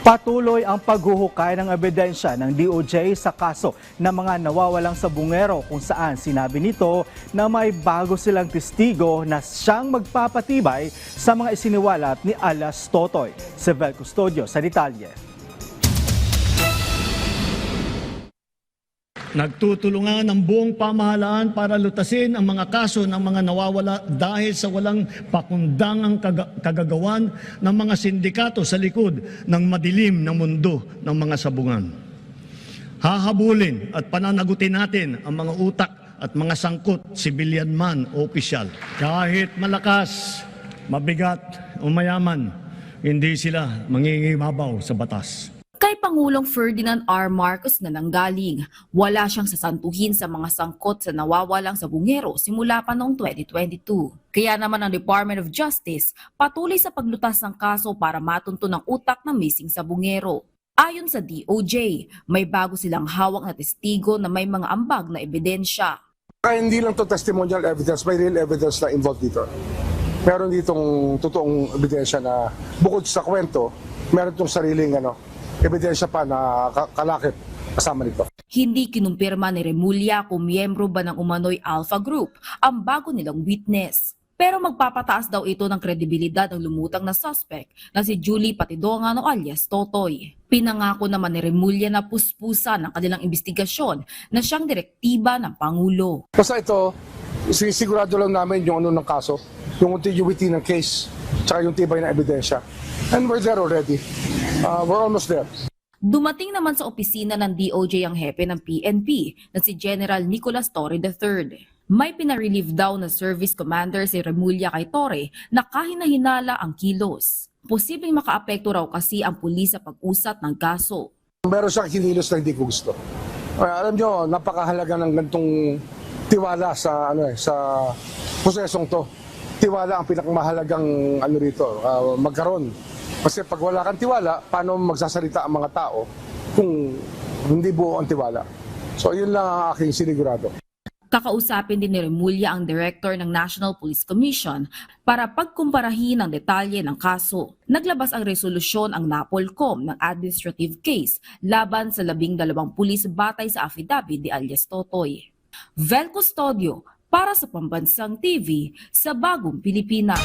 Patuloy ang paghuhukay ng ebidensya ng DOJ sa kaso ng mga nawawalang sabungero kung saan sinabi nito na may bago silang testigo na siyang magpapatibay sa mga isiniwalat ni alias Totoy. Si Vel Custodio sa detalye. Nagtutulungan ang buong pamahalaan para lutasin ang mga kaso ng mga nawawala dahil sa walang pakundangang kagagawan ng mga sindikato sa likod ng madilim na mundo ng mga sabungan. Hahabulin at pananagutin natin ang mga utak at mga sangkot, civilian man o opisyal. Kahit malakas, mabigat o mayaman, hindi sila mangingibabaw sa batas. Kay Pangulong Ferdinand R. Marcos na nanggaling, wala siyang sasantuhin sa mga sangkot sa nawawalang sabungero simula pa noong 2022. Kaya naman ang Department of Justice patuloy sa paglutas ng kaso para matunton ang utak ng missing sabungero. Ayon sa DOJ, may bago silang hawak na testigo na may mga ambag na ebidensya. Kaya hindi lang to testimonial evidence, may real evidence na involved dito. Meron ditong totoong ebidensya na bukod sa kwento, meron itong sariling ebidensya pa na kalakip kasama nito. Hindi kinumpirma ni Remulla kung miyembro ba ng umano'y Alpha Group ang bago nilang witness. Pero magpapataas daw ito ng kredibilidad ng lumutang na suspect na si Julie Patidongan o alias Totoy. Pinangako naman ni Remulla na puspusan ng kanilang investigasyon na siyang direktiba ng Pangulo. Basta ito, sigurado lang namin yung ng kaso, yung continuity ng case, tsaka yung tibay na ebidensya. And we're there already. We're almost there. Dumating naman sa opisina ng DOJ ang hepe ng PNP na si General Nicolas Torre III. May pinarelieve daw na service commander si Remulla kay Torre na kahina-hinala ang kilos. Posibleng makaapekto raw kasi ang pulis sa pag-usat ng kaso. Meron siyang hinilos na hindi ko gusto. Alam nyo, napakahalaga ng gantong tiwala sa prosesong to. Tiwala ang pinakamahalagang rito, magkaroon. Kasi pag wala kang tiwala, paano magsasalita ang mga tao kung hindi buo ang tiwala? So yun lang ang aking sinigurado. Kakausapin din ni Remulla ang director ng National Police Commission para pagkumparahin ang detalye ng kaso. Naglabas ang resolusyon ang NAPOLCOM ng administrative case laban sa 12 pulis batay sa affidavit ni alias Totoy. Vel Custodio para sa Pambansang TV sa Bagong Pilipinas.